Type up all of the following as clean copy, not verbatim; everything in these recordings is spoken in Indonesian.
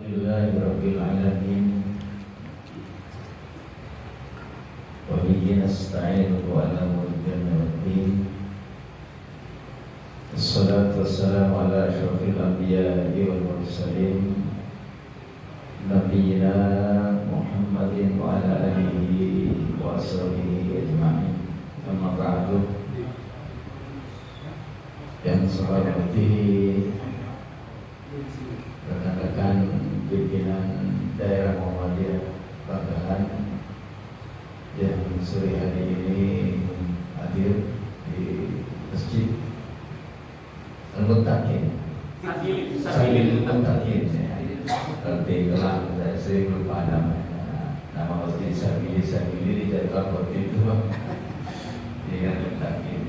Alhamdulillahirabbil alamin. Wa bihi nasta'inu ala umuri waddin. Wassalatu wassalamu ala asyrofil anbiya'i wal mursalin Nabiyyina Muhammadin wa ala alihi wa ashabihi ajma'in. Amma ba'du. Yang saya hormati rekan-rekan pimpinan daerah Muhammadiyah Bangkalan yang sore hari ini hadir di masjid Al-Muttaqin Sabil Muttaqin. Tapi kelang saya sering lupa nama masjid Sabil ini tidak tahu waktu itu dengan Muttaqin.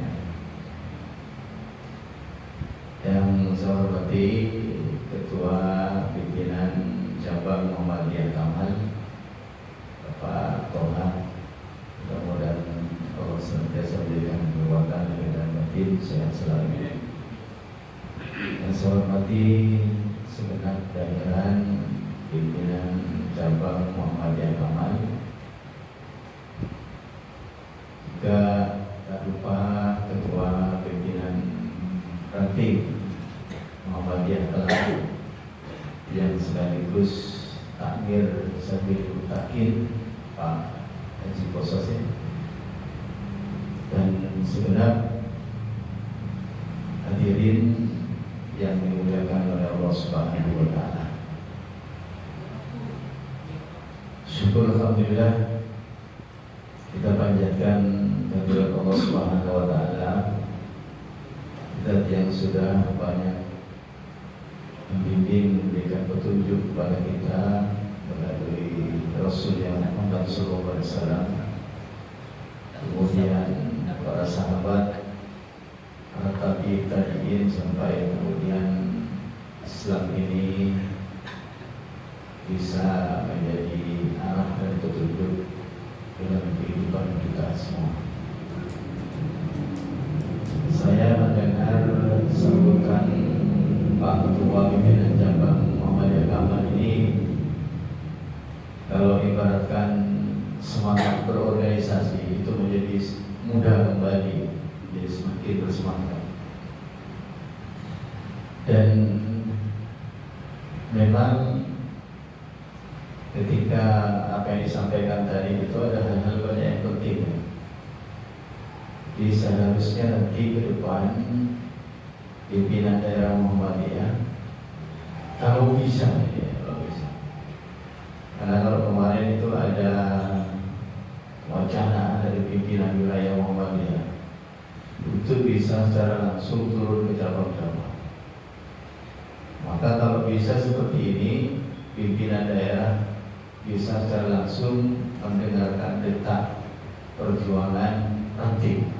Yang saya hormati Ketua Pimpinan Cabang Muhammadiyah Kamal Bapak Toha, mudah-mudahan Allah senantiasa memberikan kekuatan dan batin, sehat selalu. Yang saya hormati segenap jajaran Pimpinan Cabang Muhammadiyah Kamal, juga tak lupa Ketua Pimpinan Ranting Muhammadiyah Telah yang sekaligus takmir Sabil Muttaqin Pak Haji Kosos dan segenap hadirin yang dimuliakan oleh Allah Subhanahu wa Ta'ala. Syukur alhamdulillah kita panjatkan kehadirat Allah Subhanahu wa Ta'ala, zat yang sudah banyak membimbing, memberikan petunjuk kepada kita melalui Rasul yang Muhammad Sallallahu Alaihi Wasallam, kemudian para sahabat, para tabi'in sampai kemudian Islam ini bisa menjadi arah dan petunjuk dalam kehidupan kita semua. Saya mendengar sambutan Pak Ketua Pimpinan Cabang Muhammadiyah Kamal ini, kalau ibaratkan semangat berorganisasi itu menjadi mudah kembali, jadi semakin bersemangat. Dan memang ketika apa yang disampaikan tadi itu ada hal-hal banyak yang penting. Jadi seharusnya nanti ke depan pimpinan daerah Muhammadiyah kalau bisa, karena kalau kemarin itu ada wacana dari pimpinan wilayah Muhammadiyah itu bisa secara langsung turun ke cabang-cabang. Maka kalau bisa seperti ini, pimpinan daerah bisa secara langsung mendengarkan detak perjuangan ranting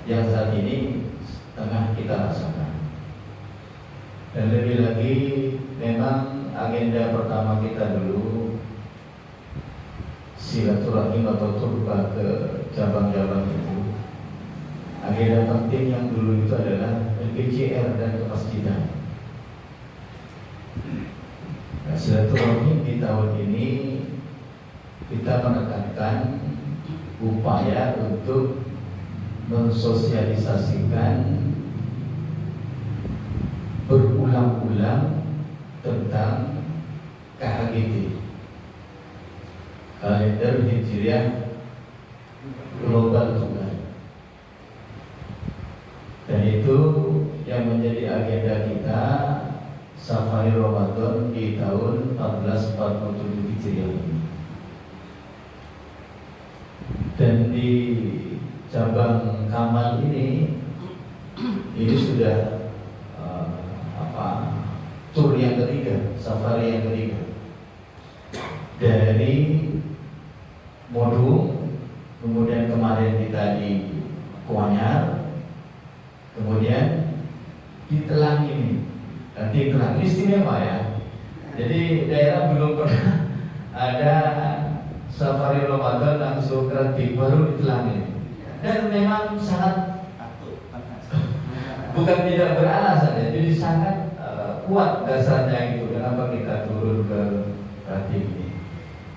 yang saat ini tengah kita rasakan. Dan lebih lagi, memang agenda pertama kita dulu silaturahim atau turba ke cabang-cabang itu. Agenda penting yang dulu itu adalah LPCR dan kemasjidan. Nah, silaturahim di tahun ini kita menekankan upaya untuk mensosialisasikan berulang-ulang tentang KHGT, kalender Hijriah global juga. Dan itu yang menjadi agenda kita Safari Ramadan di tahun 1447 Hijriah ini. Dan di cabang Kamal ini sudah tur yang ketiga, safari yang ketiga dari Modung, kemudian kemarin kita di Kuanyar, kemudian di Telang ini. Nanti Telang istimewa ya. Jadi daerah belum pernah ada safari Ramadan langsung kreatif, baru di Telang ini. Dan memang sangat bukan tidak beralasan ya, jadi sangat kuat dasarnya itu, kenapa kita turun ke Kaltim ini.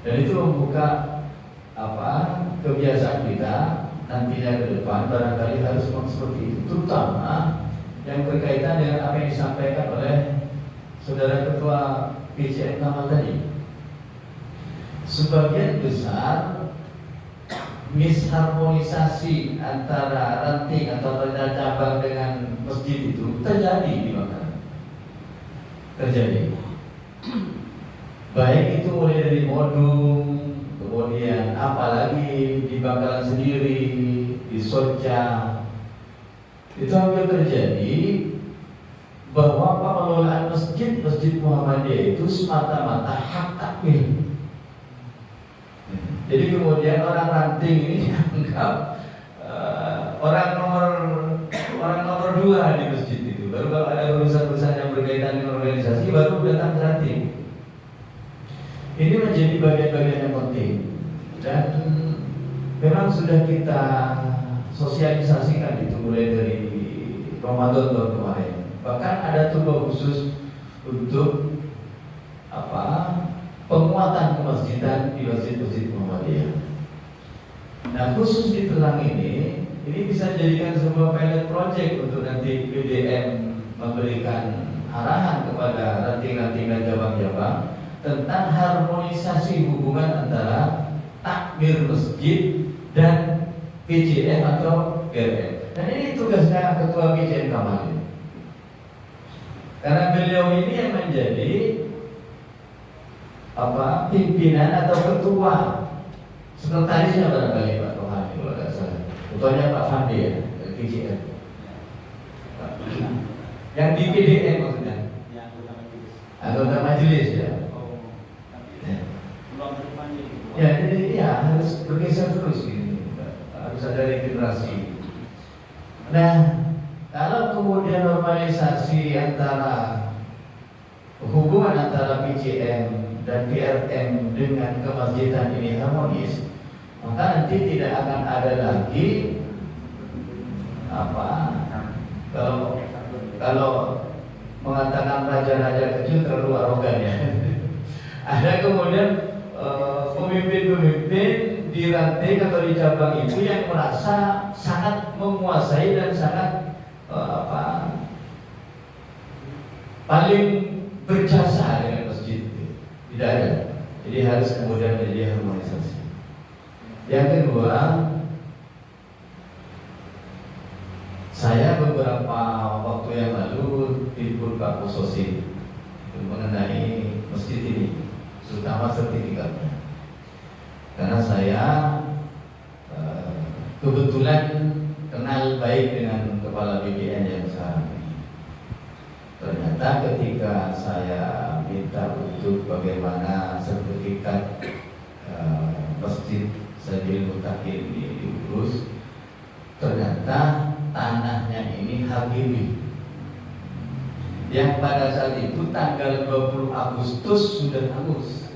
Dan itu membuka kebiasaan kita nantinya ke depan barangkali harus seperti itu, terutama yang berkaitan dengan apa yang disampaikan oleh Saudara Ketua PJN Kamal tadi. Sebagian besar misharmonisasi antara ranting atau ranting cabang dengan masjid itu terjadi di Bangkalan. Terjadi. Baik itu mulai dari modung, kemudian apalagi di Bangkalan sendiri, di Soja, itu hampir terjadi bahwa pengelolaan masjid Muhammadiyah itu semata-mata hak takmir. Jadi kemudian orang ranting ini dianggap orang nomor 2 di masjid itu. Baru kalau ada urusan-urusan yang berkaitan dengan organisasi baru datang ke ranting. Ini menjadi bagian-bagian yang penting dan memang sudah kita sosialisasikan itu mulai dari Ramadan tahun kemarin. Bahkan ada tugas khusus untuk penguatan kemasjidan di masjid-masjid Muhammadiyah. Nah, khusus di Telang ini bisa dijadikan sebuah pilot project untuk nanti PDM memberikan arahan kepada ranting-ranting dan cabang-cabang tentang harmonisasi hubungan antara takmir masjid dan PJN atau PRM. Dan ini tugasnya Ketua PJN Kamal ini. Karena beliau ini yang menjadi pimpinan atau ketua, sekretarisnya barangkali Pak Rohani kalau tidak salah. Ketuanya Pak Fandi ya, dari PJN. Yang di PDN maksudnya. Anggota majelis ya. Ya, jadi harus bergeser terus gitu. Harus ada regenerasi. Nah, kalau kemudian normalisasi antara hubungan antara PJN dan PRM dengan kemasjidan ini harmonis, maka nanti tidak akan ada lagi kalau mengatakan raja-raja kecil terlalu arogan ya. Ada kemudian pemimpin-pemimpin di ranting atau di cabang itu yang merasa sangat menguasai dan sangat paling berjasa dengan masjid. Tidak ada. Jadi harus kemudian menjadi harmonisasi. Yang kedua, saya beberapa waktu yang lalu telepon Pak Kusosi mengenai masjid ini, terutama sertifikatnya. Karena saya kebetulan kenal baik dengan kepala BPN yang sekarang ini. Ternyata ketika saya minta untuk bagaimana sertifikat masjid Sabil Mutakin ini diurus, ternyata tanahnya ini hakimi. Yang pada saat itu tanggal 20 Agustus sudah hangus.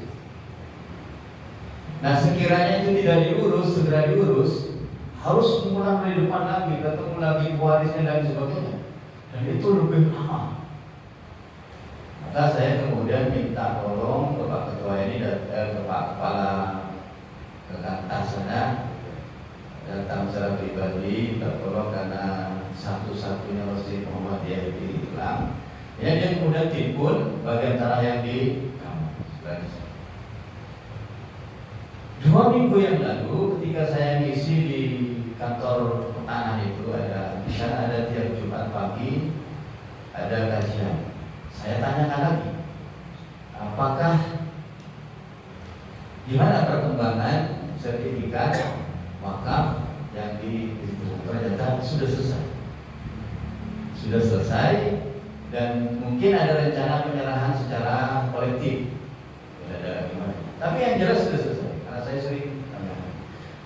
Nah, sekiranya itu tidak diurus, segera diurus, harus mengulang dari depan lagi, ketemu lagi warisnya dan sebagainya. Dan itu lebih lama. Maka saya kemudian minta tolong ke Pak Ketua ini dan ke Pak Kepala Kekantas sana datang secara pribadi, tolong karena satu-satunya masjid Muhammadiyah di Telang. Ya, dia kemudian timbul bagian tanah yang di kampung. 2 minggu yang lalu ketika saya ngisi di kantor pertanahan itu di sana ada tiap Jumat pagi ada kajian. Saya tanyakan lagi, apakah gimana perkembangan sertifikat wakaf yang ternyata sudah selesai dan mungkin ada rencana penyerahan secara kolektif. Ada gimana? Tapi yang jelas sudah selesai. Saya sering tanya.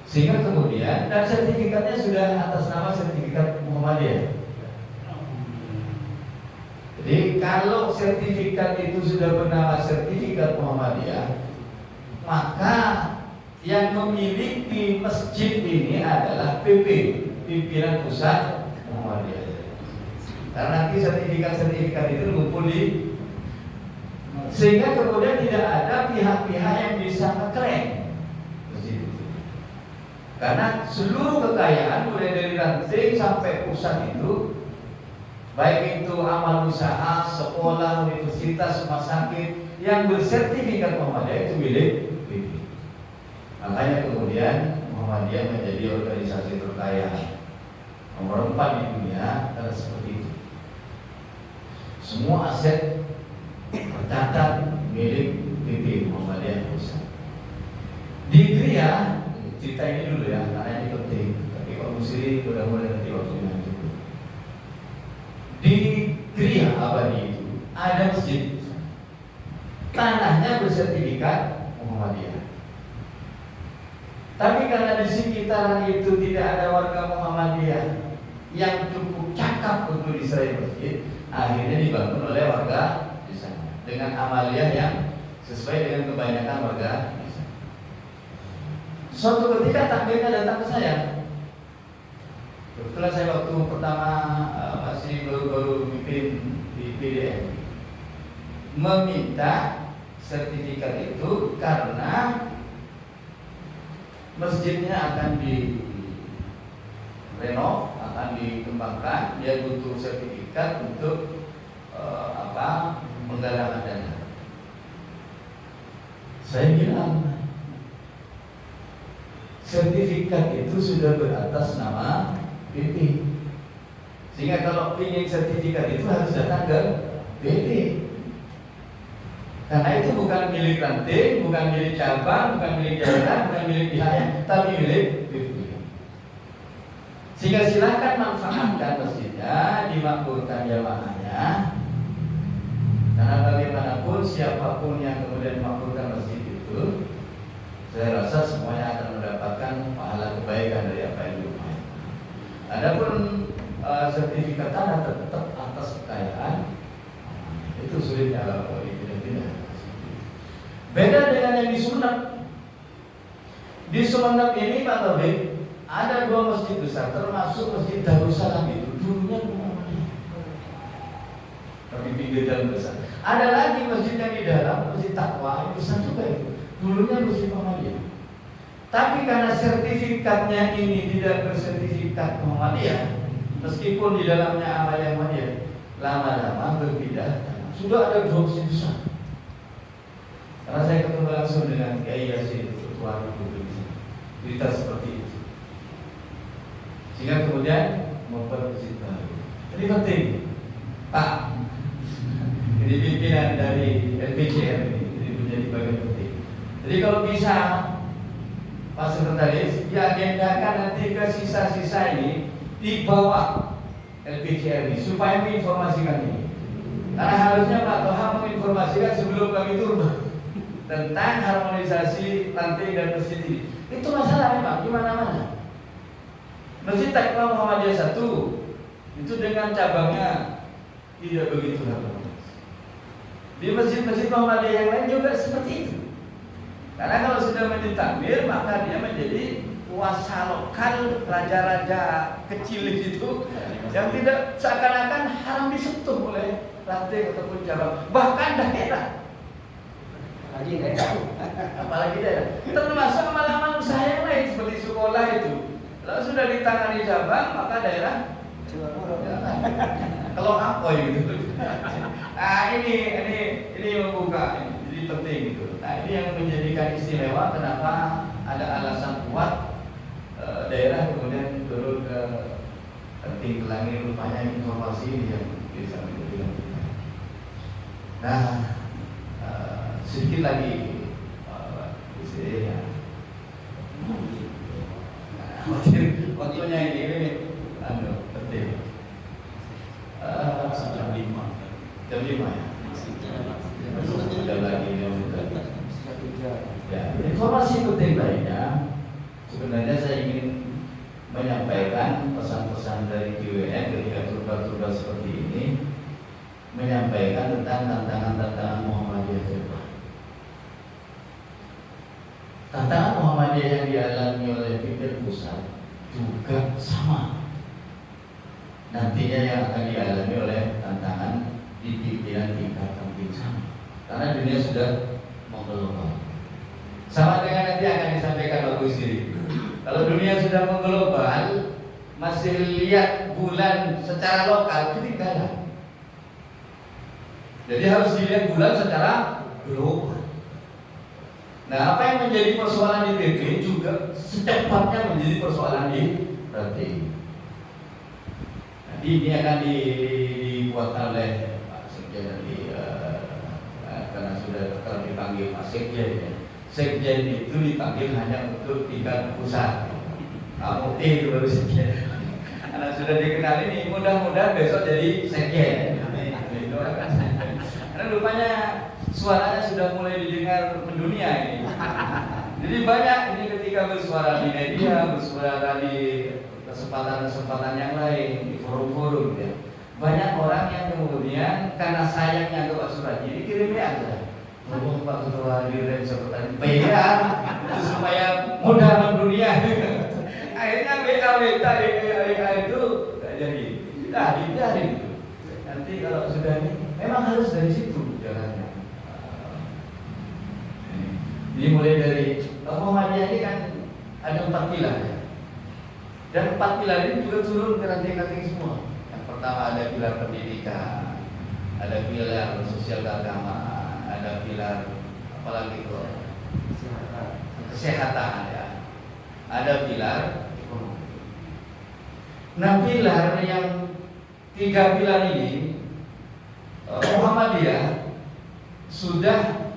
Sehingga kemudian dan sertifikatnya sudah atas nama sertifikat Muhammadiyah. Jadi kalau sertifikat itu sudah bernama sertifikat Muhammadiyah, maka yang memiliki masjid ini adalah PP, Pimpinan Pusat Muhammadiyah. Karena nanti sertifikat itu ngumpul di sehingga kemudian tidak ada pihak-pihak yang bisa ngeklaim masjid itu. Karena seluruh kekayaan mulai dari ranting sampai pusat itu, baik itu amal usaha, sekolah, universitas, rumah sakit yang bersertifikat Muhammadiyah itu milik BP. Makanya kemudian Muhammadiyah menjadi organisasi terkaya nomor 4 di dunia karena seperti itu. Semua aset tercatat milik BP Muhammadiyah Pusat. Di Gria, cerita ini dulu ya, karena ini penting. Tapi kalau musiri mudah-mudahan nanti waktunya cukup. Di Gria Abadi itu ada masjid, tanahnya bersertifikat Muhammadiyah. Tapi karena di sekitaran itu tidak ada warga Muhammadiyah yang cukup cakap untuk diserahi masjid, akhirnya dibangun oleh warga di sana dengan amaliyah yang sesuai dengan kebanyakan warga di sana. Suatu ketika takmirnya datang ke saya. Kebetulan saya waktu pertama masih baru-baru mimpin di PDM, meminta sertifikat itu karena masjidnya akan direnov, akan dikembangkan, dia butuh sertifikat untuk menggalang dana. Saya bilang sertifikat itu sudah beratas nama BP, sehingga kalau ingin sertifikat itu harus datang ke BP. Karena itu bukan milik ranting, bukan milik cabang, bukan milik daerah, bukan milik wilayah, tapi milik BP. Sehingga silakan manfaatkan masjidnya, dimakmurkan jamaahnya. Karena bagaimanapun siapapun yang kemudian memakmurkan masjid itu, saya rasa semuanya akan mendapatkan pahala kebaikan dari apa yang diupayakan. Adapun sertifikat tanah tetap atas kekayaan, itu sulitnya kalau tidak. Beda dengan yang di Sumenep. Di Sumenep ini Pak Taufik ada 2 masjid besar, termasuk Masjid Darussalam itu dulunya Muhammadiyah, tapi pinggir jalan besar. Ada lagi masjid yang di dalam, Masjid Taqwa, itu besar juga itu, dulunya Masjid Muhammadiyah. Tapi karena sertifikatnya ini tidak bersertifikat Muhammadiyah, meskipun di dalamnya amaliyah Muhammadiyah, lama-lama berpindah. Sudah ada 2 masjid besar. Karena saya ketemu langsung dengan Kiai Yasin, ketua Republik, cerita seperti itu. Sehingga kemudian membuat masjid baru. Ini penting, Pak. Ini pimpinan dari LPCR ini menjadi bagian penting. Jadi kalau bisa Pak Sekretaris, diagendakan nanti ke sisa-sisa ini dibawa LPCR ini supaya menginformasikan ini. Karena harusnya Pak Toha menginformasikan sebelum kami turun tentang harmonisasi ranting dan masjid ini. Itu masalah memang di mana-mana. Masjid Taqwa Muhammadiyah 1 itu dengan cabangnya tidak begitu harmonis. Di masjid-masjid Muhammadiyah yang lain juga seperti itu. Karena kalau sudah menjadi takmir, maka dia menjadi kuasa lokal, raja-raja kecil itu yang tidak seakan-akan haram disentuh oleh ranting ataupun cabang, bahkan daerah. Apalagi daerah. Termasuk amal-amal usaha yang lain seperti sekolah itu. Kalau sudah ditangani cabang, maka daerah kalau apa gitu. Nah ini membuka, jadi penting gitu. Nah ini yang menjadikan istimewa kenapa ada alasan kuat daerah kemudian turun ke penting langit rupanya informasi yang bisa menjadi. Nah sedikit lagi ya. Waktunya ini penting. Jam 5 ya. Sudah lagi ya. Informasi penting lainnya, sebenarnya saya ingin menyampaikan pesan-pesan dari QWN ketika turba-turba seperti ini, menyampaikan tentang tantangan-tantangan Muhammadiyah ke depan. Tantangan Muhammadiyah yang dialami oleh pimpinan pusat juga sama nantinya yang akan dialami oleh tantangan di pimpinan tingkat sama. karena dunia sudah mengglobal. Sama dengan nanti akan disampaikan Pak Gusdi. Kalau dunia sudah mengglobal, masih lihat bulan secara lokal ketinggalan. Jadi harus dilihat bulan secara global. Nah, apa yang menjadi persoalan di PP juga secepatnya menjadi persoalan di RT. Nanti ini akan dibuat oleh Pak Sekjen nanti, karena sudah kalau dipanggil Pak Sekjen ya. Sekjen itu dipanggil hanya untuk tingkat pusat. Kamu itu baru Sekjen. Karena sudah dikenal ini, mudah-mudahan besok jadi Sekjen. Karena rupanya suaranya sudah mulai didengar mendunia ini. Jadi banyak ini ketika bersuara di media, bersuara di kesempatan-kesempatan yang lain, di forum-forum ya. Banyak orang yang kemudian karena sayangnya ke Pak Suradi dikirim aja. Ngomong Pak Ketua Dirjen Sekretaris PR itu supaya mudah mendunia. Akhirnya WA itu nggak jadi. Nah, dibiarin itu. Nanti kalau sudah ini memang harus dari situ jalannya. Jadi mulai dari Muhammadiyah ini kan ada 4 pilar ya. Dan 4 pilar ini juga turun ke ranting-ranting semua. Yang pertama ada pilar pendidikan, ada pilar sosial keagamaan, ada pilar apalagi itu kesehatan ya, ada pilar ekonomi. Nah, pilar yang 3 pilar ini Muhammadiyah sudah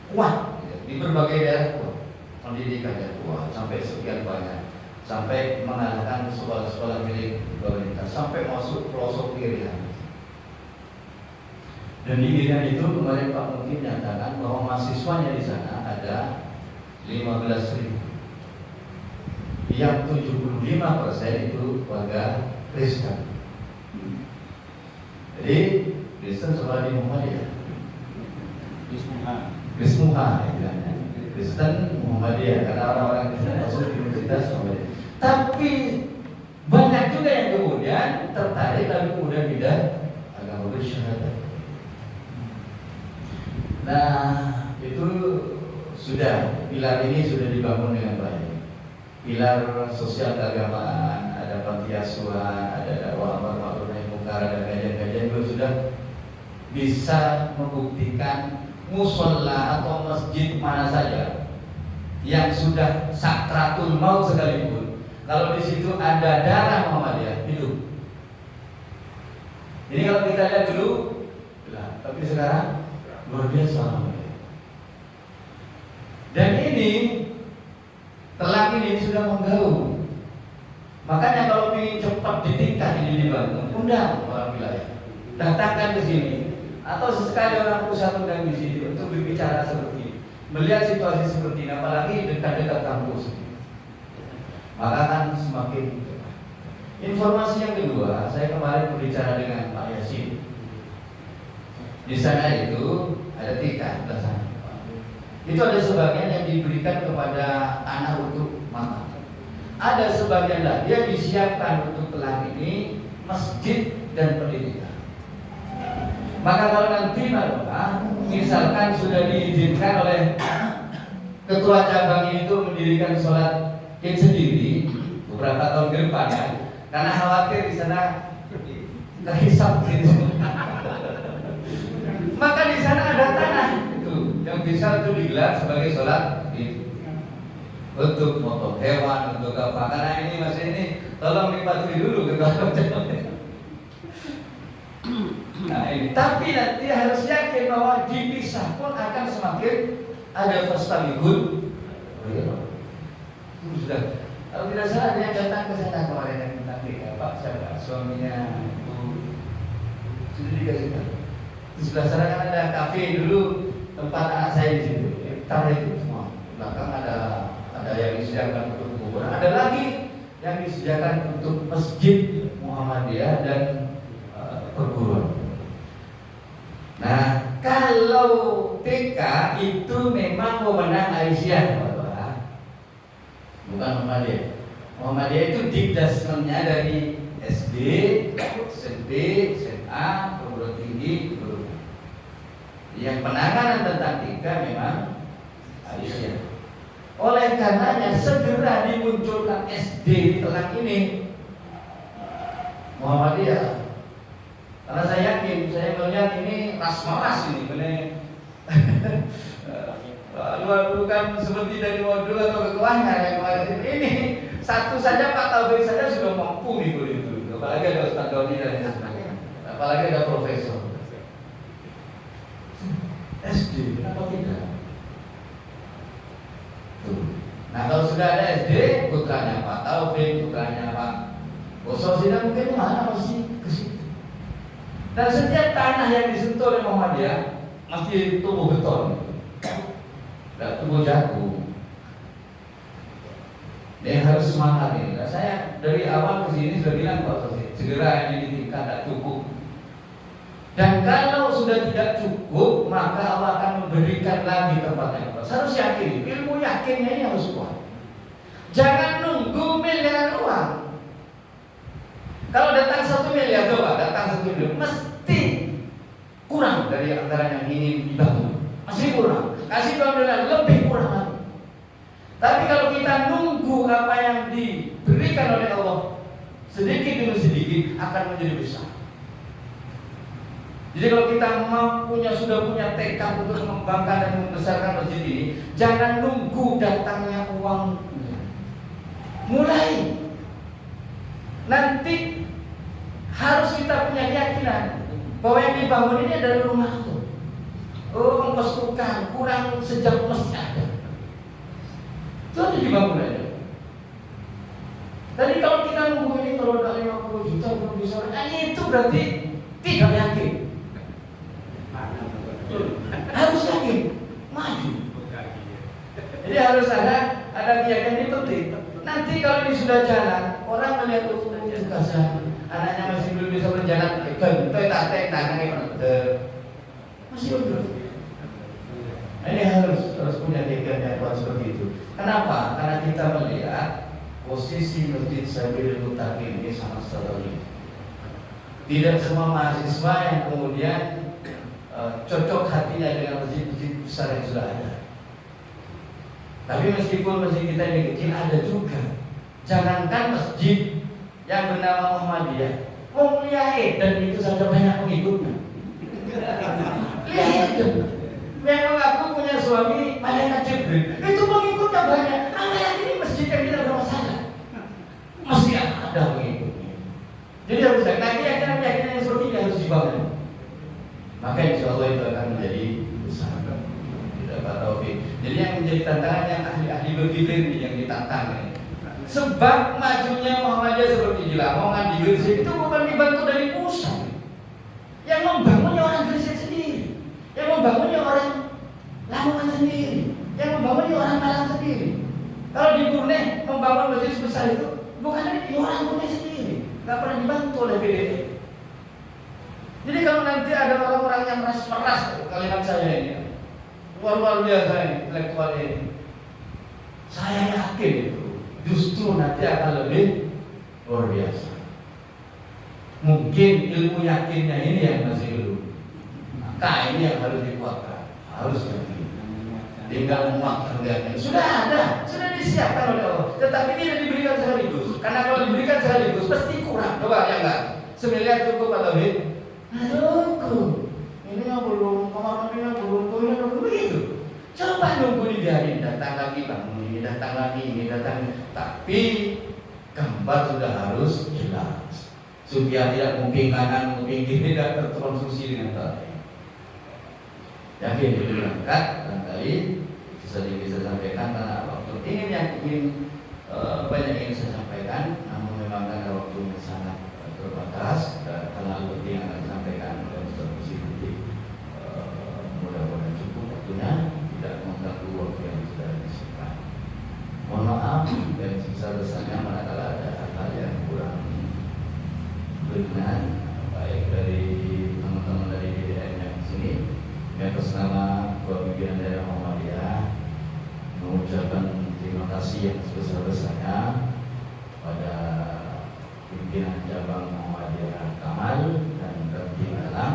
kuat ya, di berbagai daerah kuat, pendidikannya kuat sampai sekian banyak, sampai mengalahkan sekolah-sekolah milik pemerintah, sampai masuk pelosok Irian. Dan di Irian itu kemarin Pak Mungkin nyatakan bahwa mahasiswanya di sana ada 15.000, yang 75% itu warga Kristen. Jadi Kristen sekolah di Muhammadiyah. Krismuha istilahnya. Kristen Muhammadiyah karena orang-orang Kristen masuk di universitas Muhammadiyah. Tapi banyak juga yang kemudian tertarik lalu kemudian pindah agama bersyahadat. Nah, itu sudah pilar ini sudah dibangun dengan baik. Pilar sosial keagamaan, ada panti asuhan, ada dakwah amar ma'ruf nahi munkar, ada kajian-kajian juga sudah bisa membuktikan musola atau masjid mana saja yang sudah sakratul maut sekalipun, kalau di situ ada darah Muhammadiyah hidup. Ini kalau kita lihat dulu, tapi sekarang luar biasa Muhammadiyah. Dan ini telang ini sudah menggaung. Makanya kalau ingin cepat ditingkat ini dibangun, undang orang wilayah, datangkan ke sini. Atau sesekali orang pusat undang di sini untuk berbicara seperti ini, melihat situasi seperti ini, apalagi dekat-dekat kampus, maka kan semakin cepat. Informasi yang kedua, saya kemarin berbicara dengan Pak Yasin. Di sana itu ada 3 sana. Itu ada sebagian yang diberikan kepada anak untuk makan. Ada sebagian lagi yang disiapkan untuk telang ini masjid dan pendidikan. Maka kalau nanti misalkan sudah diizinkan oleh ketua cabang itu mendirikan sholat Id sendiri beberapa tahun ke depan ya, karena khawatir di sana kehisap gitu. Maka di sana ada tanah itu yang bisa itu digelar sebagai sholat Id untuk motong hewan, untuk apa? Karena ini masih ini tolong dipatuhi dulu ketua cabang. Nah, ini. Tapi nanti harus yakin bahwa dipisah pun akan semakin ada fastabihul. Sudah. Kalau tidak salah dia datang ke sana kemarin yang nanti Pak siapa suaminya itu sudah dikasih tahu. Di sebelah sana kan ada kafe dulu tempat anak saya di situ. Tarik itu semua. Belakang ada yang disediakan untuk kuburan. Ada lagi yang disediakan untuk masjid Muhammadiyah dan perguruan. Nah, kalau TK itu memang wewenang Aisyah, bukan Muhammadiyah. Muhammadiyah itu dikdasmennya dari SD, SMP, SMA, perguruan tinggi, perguruan Yang penanganan tentang tiga memang Aisyah. Oleh karenanya segera dimunculkan SD di Telang ini Muhammadiyah. Karena saya yakin, saya melihat ini ras-meras ini bukan seperti dari modul atau ketuanya yang kemarin ini. Satu saja Pak Taufik saja sudah mampu nih itu. Apalagi ada Ustaz Doni dan sebagainya. Apalagi ada profesor. SD, kenapa tidak? Tuh. Nah kalau sudah ada SD, putranya Pak Taufik, putranya Pak Bosor Sina mungkin mana masih ke situ. Dan setiap tanah yang disentuh oleh Muhammadiyah mesti tumbuh beton, tidak tumbuh jagung. Dia harus semangat ini. Nah, saya dari awal ke sini sudah bilang Pak Taufik, segera ini ditingkat tidak cukup. Dan kalau sudah tidak cukup, maka Allah akan memberikan lagi tempat yang bagus. Harus yakin, ilmu yakinnya ini harus kuat. Jangan nunggu miliaran uang. Kalau datang 1 miliar, coba datang 1 miliar, mesti kurang dari antara yang ingin dibangun. Masih kurang. Kasih 2 miliar, lebih kurang lagi. Tapi kalau kita nunggu apa yang diberikan oleh Allah sedikit demi sedikit akan menjadi besar. Jadi kalau kita sudah punya tekad untuk mengembangkan dan membesarkan masjid ini, jangan nunggu datangnya uang. Mulai. Nanti harus kita punya keyakinan bahwa yang dibangun ini adalah rumah Allah. Oh, ongkos tukang kurang sejam mesti ada. Itu aja dibangun aja. Tadi kalau kita nunggu ini kalau udah 50 juta belum bisa, itu berarti tidak yakin. Harus yakin, maju. Jadi harus ada keyakinan ini penting. Nanti kalau ini sudah jalan, orang melihat kasihan, anaknya masih belum bisa berjalan, masih undur. Ini harus punya keyakinan yang kuat seperti itu. Kenapa? Karena kita melihat posisi Masjid Sabilul Muttaqin ini sangat strategis. Tidak semua mahasiswa yang kemudian cocok hatinya dengan masjid-masjid besar yang sudah ada. Tapi meskipun masjid kita ini kecil, ada juga. Jangankan masjid yang bernama Muhammadiyah, dan itu saja banyak pengikutnya. Lihat itu, yang mengaku punya suami malaikat Jibril, itu pengikutnya banyak. Apalagi ini masjid yang tidak bermasalah, mesti ada pengikutnya. Jadi harus keyakinan yang seperti ini harus dibangun. Maka insya Allah itu akan menjadi besar. Tidak Pak Taufik. Jadi yang menjadi tantangan yang ahli-ahli berpikir ini yang ditantang ini. Sebab majunya Muhammadiyah seperti di Lamongan, di Gresik itu bukan dibantu dari pusat. Yang membangunnya orang Gresik sendiri, yang membangunnya orang Lamongan sendiri, yang membangunnya orang Malang sendiri. Kalau di Brunei membangun masjid sebesar itu bukan dari orang Brunei sendiri, nggak pernah dibantu oleh PDI. Jadi kalau nanti ada orang-orang yang meras kalimat saya ini, luar biasa ini, intelektual ini, saya yakin itu justru nanti akan lebih luar biasa. Mungkin ilmu yakinnya ini yang masih belum. Maka ini yang harus dikuatkan, harus yakin. Tinggal memuatkan yakin. Sudah ada, sudah disiapkan oleh Allah, tetapi tidak diberikan sekaligus. Karena kalau diberikan sekaligus pasti kurang. Coba ya enggak? 1 miliar cukup atau tidak? Cukup. Ini belum, kamar mandinya belum begitu. Coba nunggu dibiarin, datang lagi bangun ini, datang lagi ini, datang. Tapi gambar sudah harus jelas, supaya tidak mungkin kanan, mungkin kiri, tidak terkonsumsi dengan baik. Yakin itu berangkat, barangkali bisa sampaikan karena waktu ini yang banyak ingin saya sampaikan, namun memang karena waktu sangat terbatas dan terlalu penting yang akan disampaikan oleh Ustaz Musyiddin. Mudah-mudahan cukup waktunya, tidak mengganggu waktu yang sudah disediakan. Mohon maaf dan sebesar-besarnya manakala ada hal-hal yang kurang berkenan, baik dari teman-teman dari DDM yang sini, yang atas nama Ketua Pimpinan Daerah Muhammadiyah mengucapkan terima kasih yang sebesar-besarnya pada pimpinan cabang Muhammadiyah Kamal dan Kabin Alam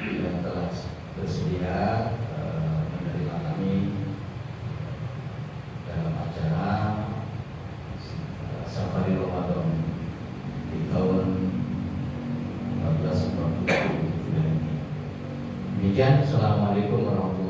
yang telah bersedia Demikian, Assalamualaikum warahmatullahi wabarakatuh.